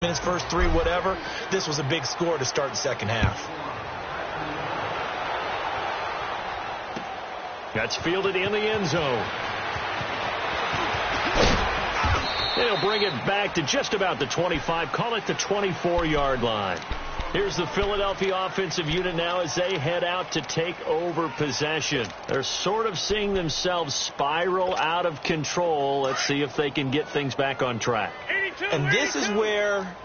minutes, first three, whatever. This was a big score to start the second half. That's fielded in the end zone. They'll bring it back to just about the 25, call it the 24-yard line. Here's the Philadelphia offensive unit now as they head out to take over possession. They're sort of seeing themselves spiral out of control. Let's see if they can get things back on track. And this is where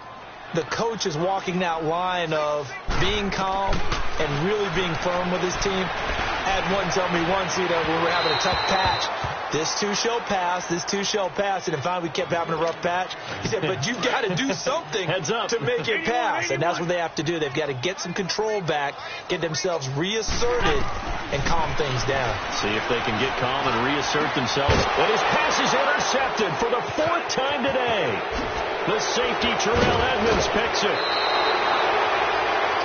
the coach is walking that line of being calm and really being firm with his team. I had one tell me once, when we were having a tough patch, this too shall pass, this too shall pass. And finally we kept having a rough patch. He said, but you've got to do something to make it pass. And that's what they have to do. They've got to get some control back, get themselves reasserted, and calm things down. See if they can get calm and reassert themselves. And his pass is intercepted for the fourth time today. The safety, Terrell Edmonds, picks it.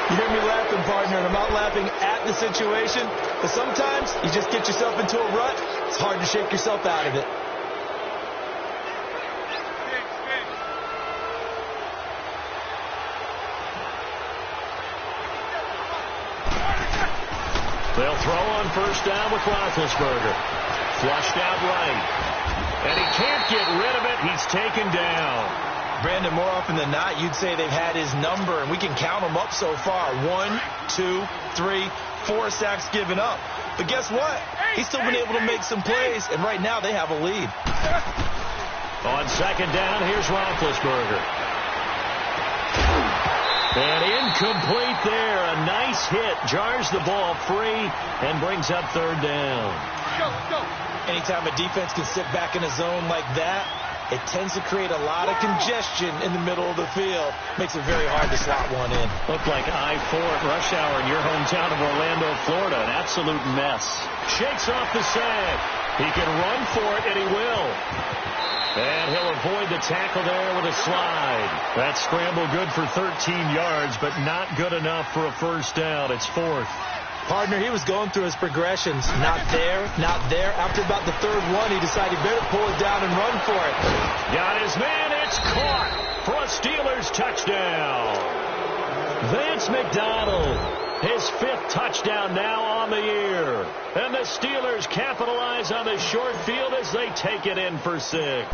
You hear me laughing, partner, and I'm not laughing at the situation, but sometimes you just get yourself into a rut. It's hard to shake yourself out of it. They'll throw on first down with Roethlisberger. Flushed out right. And he can't get rid of it. He's taken down. Brandon, more often than not, you'd say they've had his number, and we can count them up so far. 1, 2, 3, 4 sacks given up. But guess what? He's still been able to make some plays, and right now they have a lead. On second down, here's Roethlisberger. And incomplete there. A nice hit. Jars the ball free and brings up third down. Let's go. Anytime a defense can sit back in a zone like that, it tends to create a lot of congestion in the middle of the field. Makes it very hard to slot one in. Looked like I-4 at rush hour in your hometown of Orlando, Florida. An absolute mess. Shakes off the sag. He can run for it, and he will. And he'll avoid the tackle there with a slide. That scramble good for 13 yards, but not good enough for a first down. It's fourth. Partner, he was going through his progressions. Not there, not there. After about the third one, he decided he better pull it down and run for it. Got his man. It's caught for a Steelers touchdown. Vance McDonald, his fifth touchdown now on the year. And the Steelers capitalize on the short field as they take it in for 6.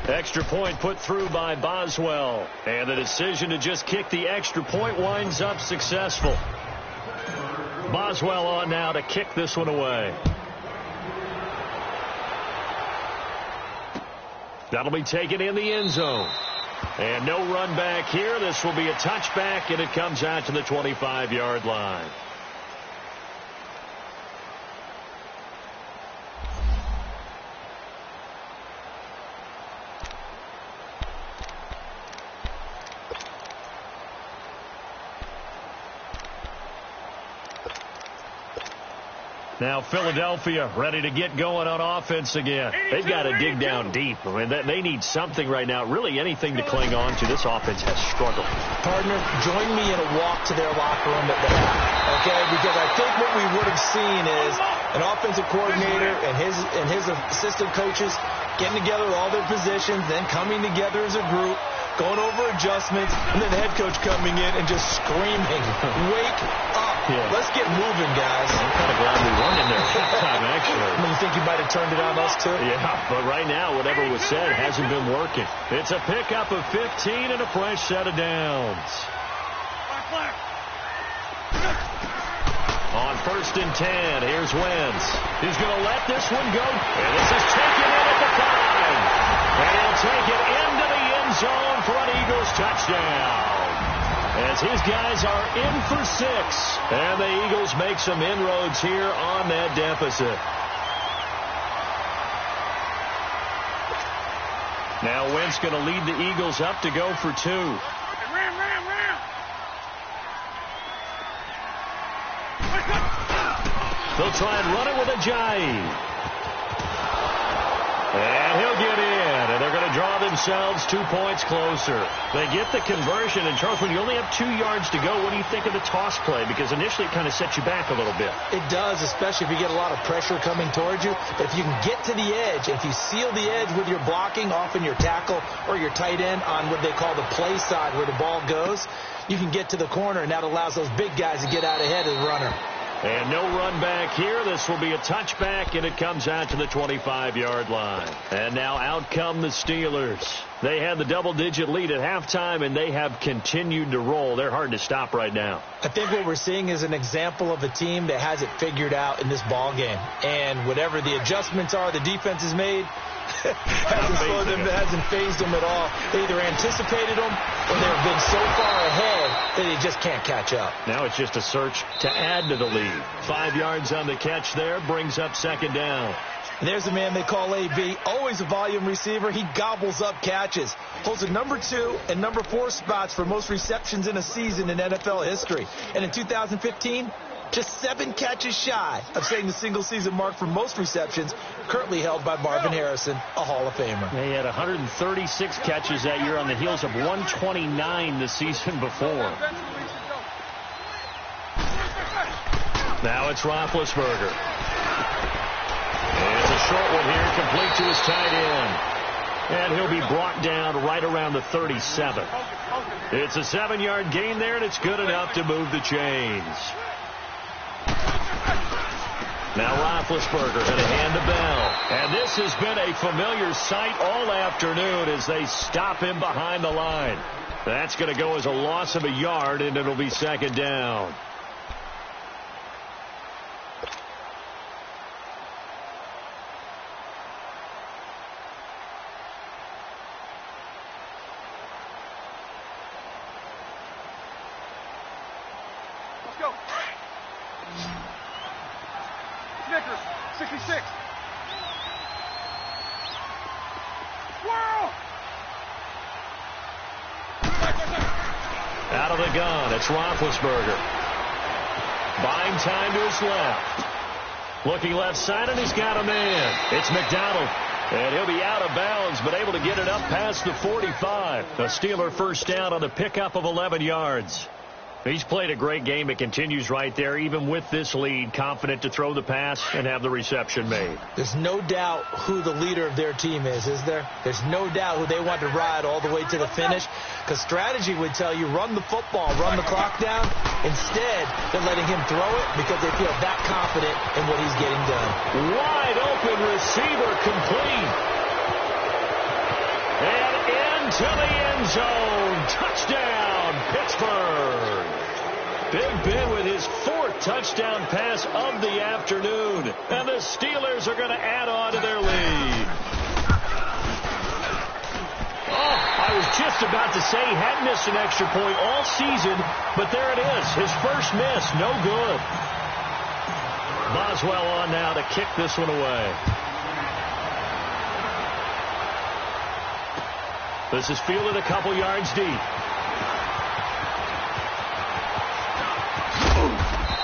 Extra point put through by Boswell. And the decision to just kick the extra point winds up successful. Boswell on now to kick this one away. That'll be taken in the end zone. And no run back here. This will be a touchback, and it comes out to the 25-yard line. Now Philadelphia ready to get going on offense again. They've got to dig down deep. I mean, they need something right now, really anything to cling on to. This offense has struggled. Partner, join me in a walk to their locker room at the half, okay? Because I think what we would have seen is an offensive coordinator and his assistant coaches getting together with all their positions, then coming together as a group, going over adjustments, and then the head coach coming in and just screaming, wake up. Yeah. Let's get moving, guys. I'm kind of glad we weren't in there halftime, actually. You think you might have turned it on us, too? Yeah, but right now, whatever was said hasn't been working. It's a pickup of 15 and a fresh set of downs. On first and 10, here's Wentz. He's going to let this one go. And this is taken in at the 5. And he'll take it into the end zone for an Eagles touchdown. As his guys are in for 6. And the Eagles make some inroads here on that deficit. Now Wentz going to lead the Eagles up to go for 2. They'll try and run it with Ajayi. And he'll get in. And they're going to draw draw themselves 2 points closer. They get the conversion. And, Charles, when you only have 2 yards to go, what do you think of the toss play? Because initially it kind of sets you back a little bit. It does, especially if you get a lot of pressure coming towards you. But if you can get to the edge, if you seal the edge with your blocking, often your tackle or your tight end on what they call the play side where the ball goes, you can get to the corner, and that allows those big guys to get out ahead of the runner. And no run back here. This will be a touchback, and it comes out to the 25-yard line. And now out come the Steelers. They had the double-digit lead at halftime, and they have continued to roll. They're hard to stop right now. I think what we're seeing is an example of a team that has it figured out in this ball game. And whatever the adjustments are the defense has made, hasn't phased them at all. They either anticipated them or they've been so far ahead that they just can't catch up. Now it's just a search to add to the lead. 5 yards on the catch there, brings up second down. And there's a man they call AB, always a volume receiver. He gobbles up catches. Holds the number 2 and number 4 spots for most receptions in a season in NFL history. And in 2015, just 7 catches shy of setting the single-season mark for most receptions, currently held by Marvin Harrison, a Hall of Famer. He had 136 catches that year on the heels of 129 the season before. Now it's Roethlisberger. It's a short one here, complete to his tight end. And he'll be brought down right around the 37. It's a 7-yard gain there, and it's good enough to move the chains. Now Roethlisberger going to hand to Bell. And this has been a familiar sight all afternoon as they stop him behind the line. That's going to go as a loss of a yard, and it'll be second down. Let's go. Snickers, 66. Whoa! Out of the gun, it's Roethlisberger. Buying time to his left. Looking left side, and he's got a man. It's McDonald. And he'll be out of bounds, but able to get it up past the 45. A Steeler first down on the pickup of 11 yards. He's played a great game. It continues right there, even with this lead, confident to throw the pass and have the reception made. There's no doubt who the leader of their team is there? There's no doubt who they want to ride all the way to the finish, because strategy would tell you run the football, run the clock down. Instead, they're letting him throw it because they feel that confident in what he's getting done. Wide open receiver complete. And into the end zone. Touchdown, Pittsburgh. Big Ben with his 4th touchdown pass of the afternoon. And the Steelers are going to add on to their lead. Oh, I was just about to say he hadn't missed an extra point all season, but there it is. His first miss, no good. Boswell on now to kick this one away. This is fielded a couple yards deep.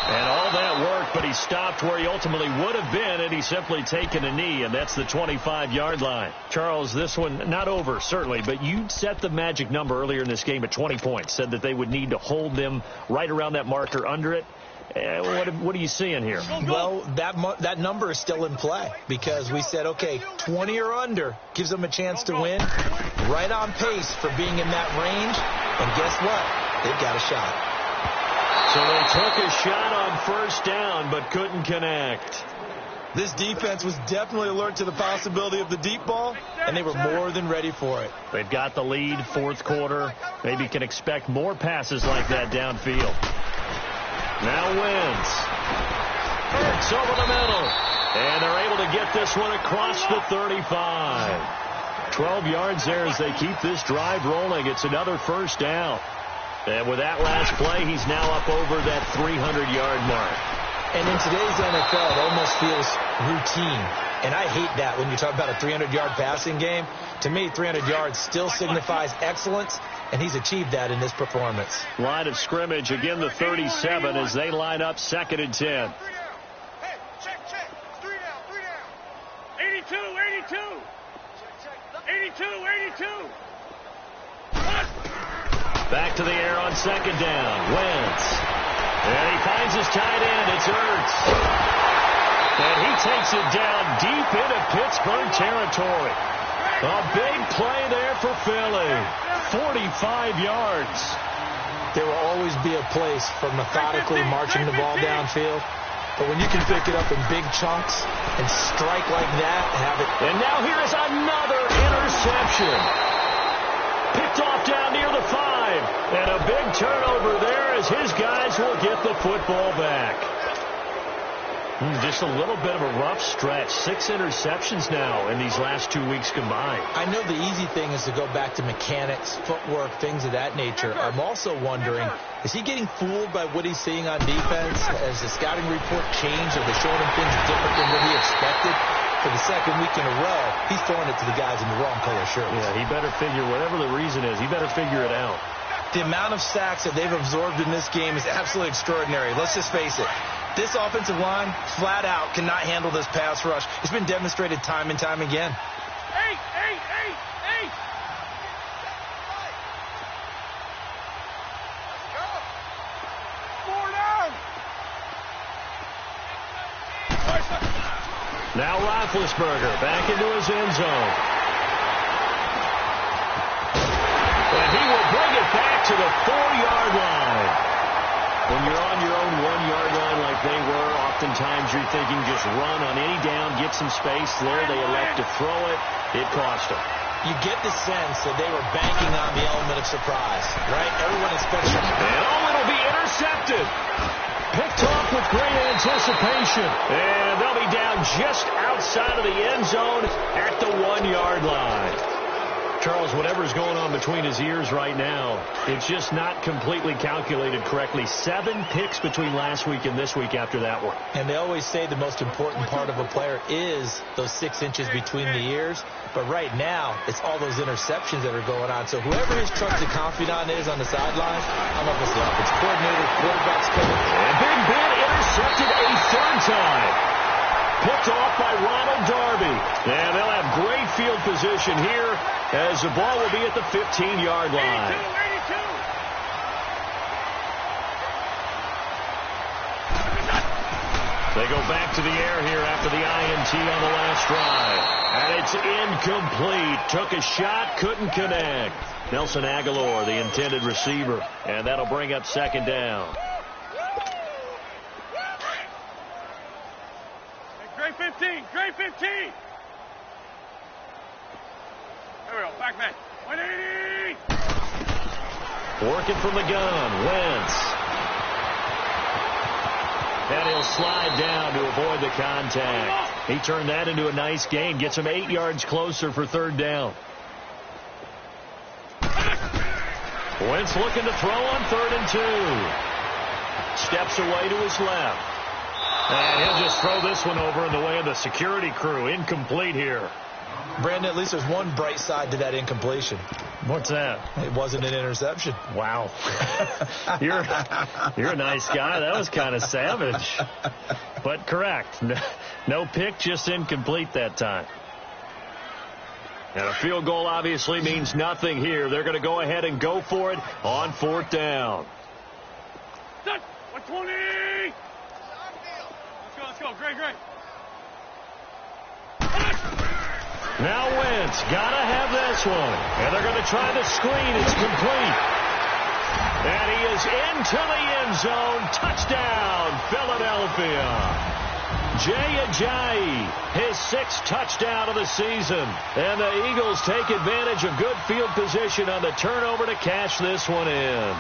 And all that worked, but he stopped where he ultimately would have been, and he's simply taken a knee, and that's the 25-yard line. Charles, this one not over, certainly, but you set the magic number earlier in this game at 20 points, said that they would need to hold them right around that marker under it. What are you seeing here? Well, that number is still in play because we said, okay, 20 or under gives them a chance to win. Right on pace for being in that range. And guess what? They've got a shot. So they took a shot on first down but couldn't connect. This defense was definitely alert to the possibility of the deep ball, and they were more than ready for it. They've got the lead, 4th quarter. Maybe can expect more passes like that downfield. Now wins. Hurts over the middle. And they're able to get this one across the 35. 12 yards there as they keep this drive rolling. It's another first down. And with that last play, he's now up over that 300-yard mark. And in today's NFL, it almost feels routine. And I hate that when you talk about a 300-yard passing game. To me, 300 yards still signifies excellence, and he's achieved that in this performance. Line of scrimmage, again the 37 as they line up 2nd and 10. Hey, check. 3 down. 82. 82. Back to the air on second down. Wentz. And he finds his tight end. It's Ertz. And he takes it down deep into Pittsburgh territory. A big play there for Philly. 45 yards. There will always be a place for methodically marching the ball downfield. But when you can pick it up in big chunks and strike like that, have it. And now here is another interception. Picked off down near the 5. And a big turnover there as his guys will get the football back. Just a little bit of a rough stretch. 6 interceptions now in these last 2 weeks combined. I know the easy thing is to go back to mechanics, footwork, things of that nature. I'm also wondering, is he getting fooled by what he's seeing on defense? Has the scouting report changed? Are they showing him things different than what he expected? For the second week in a row, he's throwing it to the guys in the wrong color shirts. Yeah, he better figure, whatever the reason is, he better figure it out. The amount of sacks that they've absorbed in this game is absolutely extraordinary. Let's just face it. This offensive line, flat out, cannot handle this pass rush. It's been demonstrated time and time again. 8. Now Roethlisberger back into his end zone. And he will bring it back to the 4-yard line. When you're on your own 1-yard line like they were, oftentimes you're thinking just run on any down, get some space there. They elect to throw it. It cost them. You get the sense that they were banking on the element of surprise, right? Everyone expects it. And it'll be intercepted. Picked off with great anticipation. And they'll be down just outside of the end zone at the 1-yard line. Charles, whatever's going on between his ears right now, it's just not completely calculated correctly. 7 picks between last week and this week after that one. And they always say the most important part of a player is those 6 inches between the ears. But right now, it's all those interceptions that are going on. So whoever his trusted confidant is on the sideline, I don't know if it's the offensive coordinator, quarterback's coach. And Big Ben intercepted a 3rd time. Picked off by Ronald Darby. And they'll have great field position here as the ball will be at the 15-yard line. 82. They go back to the air here after the INT on the last drive. And it's incomplete. Took a shot, couldn't connect. Nelson Aguilar, the intended receiver. And that'll bring up 2nd down. Grade 15. There we go. Back man. 180. Working from the gun. Wentz. And he'll slide down to avoid the contact. He turned that into a nice gain. Gets him 8 yards closer for 3rd down. Wentz looking to throw on 3rd and 2. Steps away to his left. And he'll just throw this one over in the way of the security crew. Incomplete here. Brandon, at least there's one bright side to that incompletion. What's that? It wasn't an interception. Wow. You're a nice guy. That was kind of savage. But correct. No pick, just incomplete that time. And a field goal obviously means nothing here. They're going to go ahead and go for it on 4th down. 120. Let's go. Great. Now Wentz, gotta have this one. And they're going to try the screen. It's complete. And he is into the end zone. Touchdown, Philadelphia. Jay Ajayi, his 6th touchdown of the season. And the Eagles take advantage of good field position on the turnover to cash this one in.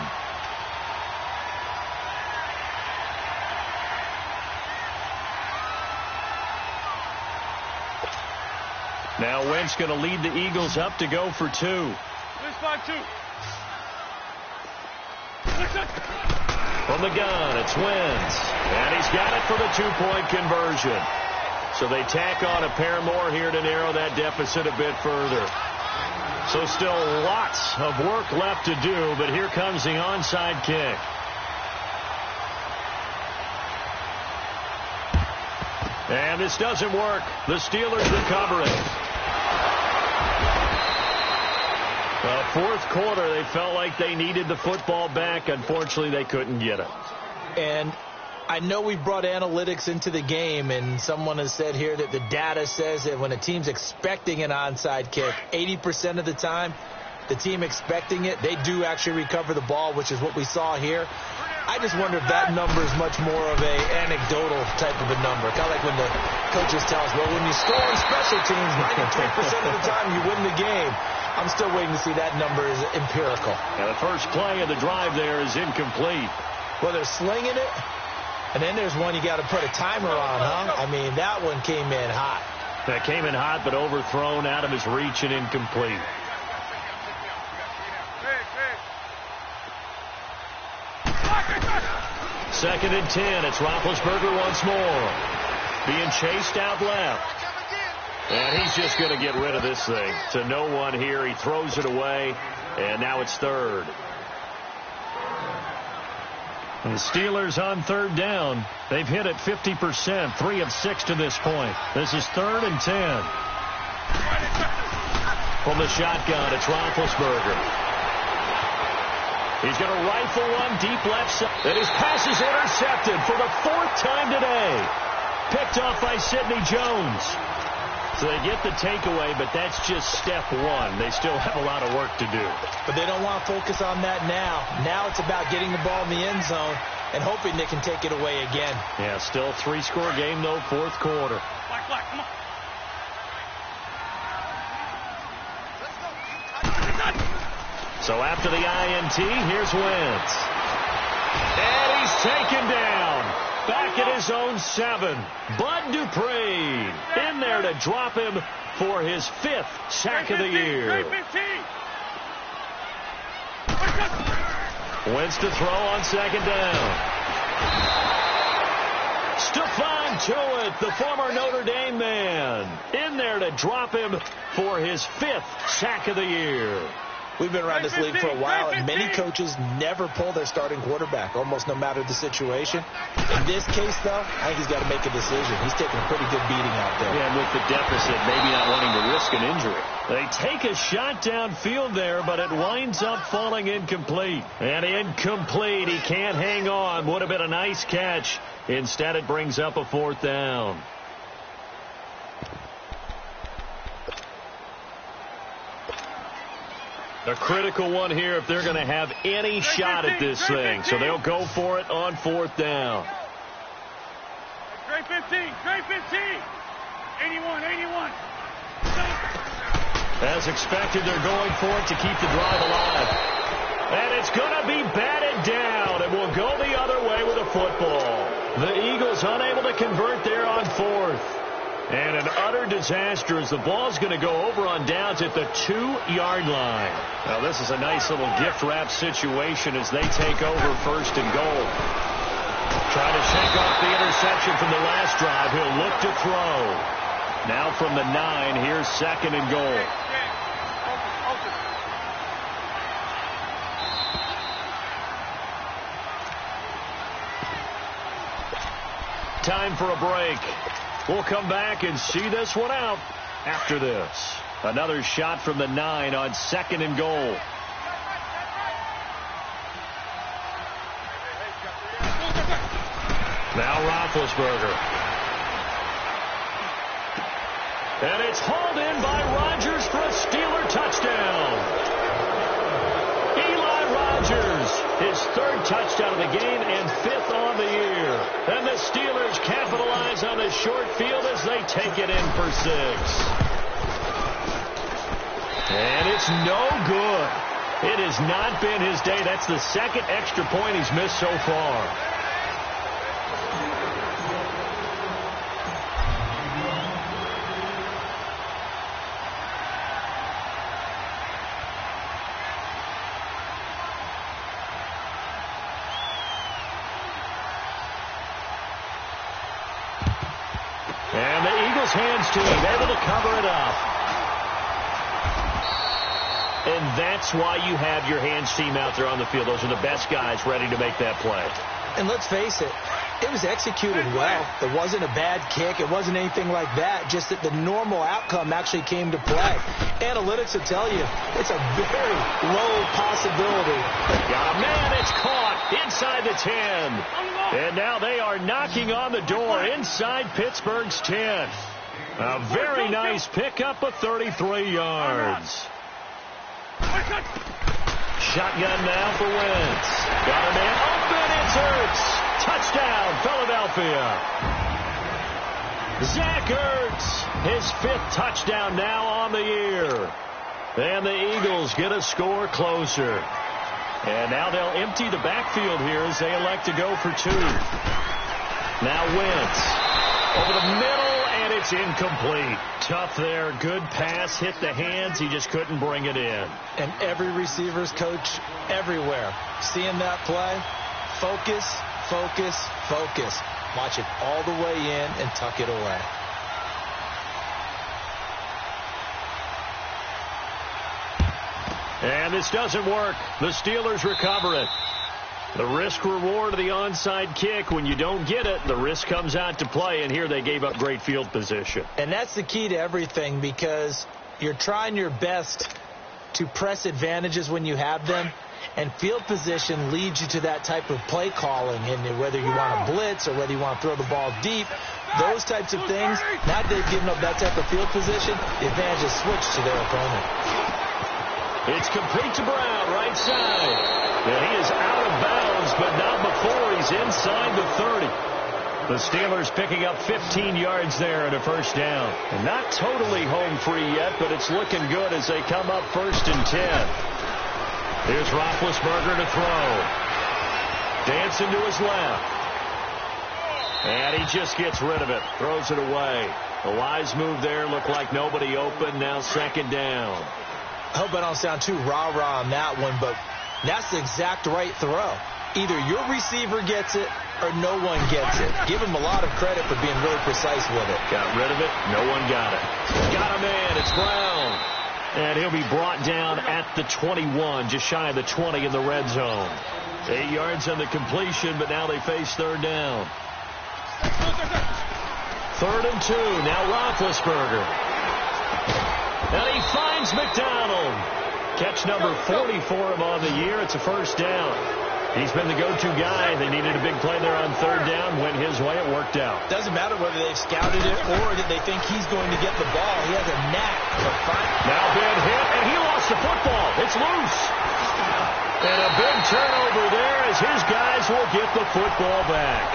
Now Wentz going to lead the Eagles up to go for 2. 5-2. From the gun, it's Wentz. And he's got it for the 2-point conversion. So they tack on a pair more here to narrow that deficit a bit further. So still lots of work left to do, but here comes the onside kick. And this doesn't work. The Steelers recover it. Fourth quarter, they felt like they needed the football back. Unfortunately, they couldn't get it. And I know we brought analytics into the game, and someone has said here that the data says that when a team's expecting an onside kick, 80% of the time, the team expecting it, they do actually recover the ball, which is what we saw here. I just wonder if that number is much more of a anecdotal type of a number. Kind of like when the coaches tell us, well, when you score on special teams, 93% of the time you win the game. I'm still waiting to see that number is empirical. And the first play of the drive there is incomplete. Well, they're slinging it, and then there's one you got to put a timer on, huh? I mean, that one came in hot. That came in hot, but overthrown out of his reach and incomplete. Second and 10. It's Roethlisberger once more. Being chased out left. And he's just going to get rid of this thing. To no one here. He throws it away. And now it's third. The Steelers on third down. They've hit it 50%. 3 of 6 to this point. This is 3rd and 10. From the shotgun, it's Roethlisberger. He's going to rifle one deep left side. And his pass is intercepted for the 4th time today. Picked off by Sidney Jones. So they get the takeaway, but that's just step one. They still have a lot of work to do. But they don't want to focus on that now. Now it's about getting the ball in the end zone and hoping they can take it away again. Yeah, still 3-score game, though, 4th quarter. Black, come on. So after the INT, here's Wentz. And he's taken down. Back at his own 7. Bud Dupree in there to drop him for his 5th sack of the year. Wentz to throw on 2nd down. Stephon Tuitt, the former Notre Dame man, in there to drop him for his 5th sack of the year. We've been around this league for a while, and many coaches never pull their starting quarterback, almost no matter the situation. In this case, though, I think he's got to make a decision. He's taking a pretty good beating out there. Yeah, and with the deficit, maybe not wanting to risk an injury. They take a shot downfield there, but it winds up falling incomplete. And incomplete. He can't hang on. Would have been a nice catch. Instead, it brings up a 4th down. A critical one here if they're going to have any shot at this thing. So they'll go for it on 4th down. Great 15. 81. As expected, they're going for it to keep the drive alive. And it's going to be batted down. And will go the other way with a football. The Eagles unable to convert there on 4th. And an utter disaster as the ball's going to go over on downs at the 2-yard line. Now, this is a nice little gift-wrap situation as they take over 1st and goal. Trying to shake off the interception from the last drive. He'll look to throw. Now from the 9, here's 2nd and goal. Time for a break. We'll come back and see this one out after this. Another shot from the 9 on 2nd and goal. Now Roethlisberger. And it's hauled in by Rodgers for a Steeler touchdown. Eli Rodgers, his 3rd touchdown of the game and 5th on the year. And the Steelers capitalize on the short field as they take it in for 6. And it's no good. It has not been his day. That's the 2nd extra point he's missed so far. And the Eagles hands team able to cover it up. And that's why you have your hands team out there on the field. Those are the best guys ready to make that play. And let's face it, It was executed well. It wasn't a bad kick. It wasn't anything like that. Just that the normal outcome actually came to play. Analytics will tell you it's a very low possibility. Got a man. It's caught inside the 10. And now they are knocking on the door inside Pittsburgh's 10. A very nice pickup of 33 yards. Shotgun now for Wentz. Got a man open. It's Ertz. Touchdown, Philadelphia. Zach Ertz, his 5th touchdown now on the year. And the Eagles get a score closer. And now they'll empty the backfield here as they elect to go for 2. Now Wentz over the middle, and it's incomplete. Tough there. Good pass. Hit the hands. He just couldn't bring it in. And every receiver's coach everywhere seeing that play. Focus, focus, focus. Watch it all the way in and tuck it away. And this doesn't work. The Steelers recover it. The risk-reward of the onside kick, when you don't get it, the risk comes out to play, and here they gave up great field position. And that's the key to everything, because you're trying your best to press advantages when you have them, and field position leads you to that type of play calling, and whether you want to blitz or whether you want to throw the ball deep, those types of things, now that they've given up that type of field position, the advantage is switched to their opponent. It's complete to Brown, right side. And he is out of bounds, but not before he's inside the 30. The Steelers picking up 15 yards there and a first down. And not totally home free yet, but it's looking good as they come up 1st and 10. Here's Roethlisberger to throw. Dancing to his left. And he just gets rid of it. Throws it away. A wise move there. Looked like nobody open. Now 2nd down. I hope I don't sound too rah-rah on that one, but that's the exact right throw. Either your receiver gets it or no one gets it. Give him a lot of credit for being really precise with it. Got rid of it. No one got it. Got a man. It's Brown. And he'll be brought down at the 21, just shy of the 20 in the red zone. 8 yards on the completion, but now they face 3rd down. 3rd and 2. Now Roethlisberger. And he finds McDonald. Catch number 40 for him on the year. It's a first down. He's been the go-to guy. They needed a big play there on 3rd down. Went his way. It worked out. Doesn't matter whether they've scouted it or that they think he's going to get the ball. He has a knack for finding. Now big hit, and he lost the football. It's loose. And a big turnover there as his guys will get the football back.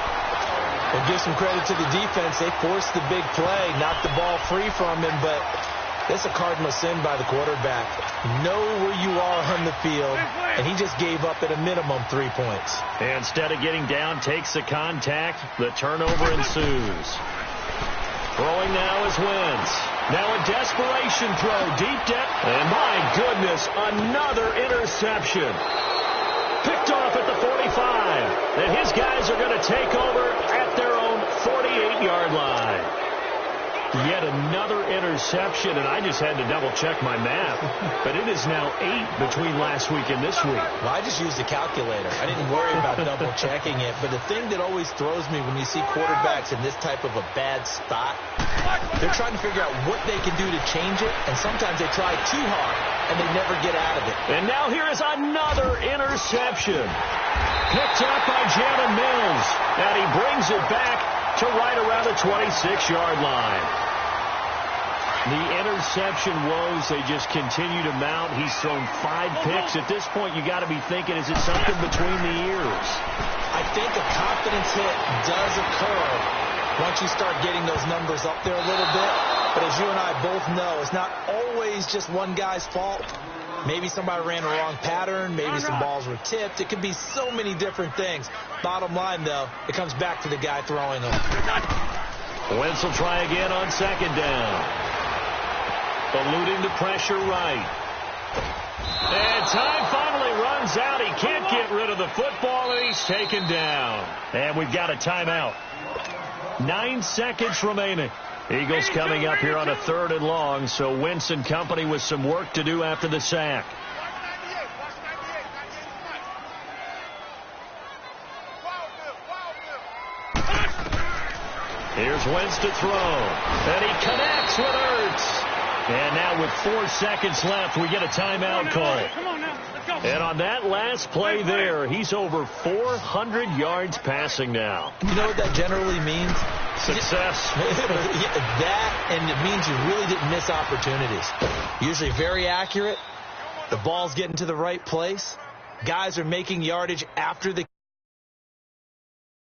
We'll give some credit to the defense. They forced the big play, knocked the ball free from him, but that's a cardinal sin by the quarterback. Know where you are on the field, and he just gave up at a minimum 3 points. And instead of getting down, takes the contact. The turnover ensues. Throwing now is Wentz. Now a desperation throw, deep depth. And my goodness, another interception. Picked off at the 45. And his guys are going to take over at their own 48-yard line. Yet another interception, and I just had to double-check my math. But it is now 8 between last week and this week. Well, I just used a calculator. I didn't worry about double-checking it. But the thing that always throws me when you see quarterbacks in this type of a bad spot, they're trying to figure out what they can do to change it, and sometimes they try too hard, and they never get out of it. And now here is another interception. Picked up by Jalen Mills, and he brings it back to right around the 26-yard line. The interception woes, they just continue to mount. He's thrown 5 picks. At this point, you got to be thinking, is it something between the ears? I think a confidence hit does occur once you start getting those numbers up there a little bit. But as you and I both know, it's not always just one guy's fault. Maybe somebody ran a wrong pattern. Maybe some balls were tipped. It could be so many different things. Bottom line, though, it comes back to the guy throwing them. Wentz will try again on 2nd down. Eluding the pressure right. And time finally runs out. He can't get rid of the football, and he's taken down. And we've got a timeout. 9 seconds remaining. Eagles coming up here on a 3rd and long, so Wentz and company with some work to do after the sack. Here's Wentz to throw. And he connects with Ertz. And now with 4 seconds left, we get a timeout call. Come on now. Let's go. And on that last play there, he's over 400 yards passing now. You know what that generally means? Success. That, and it means you really didn't miss opportunities. Usually very accurate. The ball's getting to the right place. Guys are making yardage after the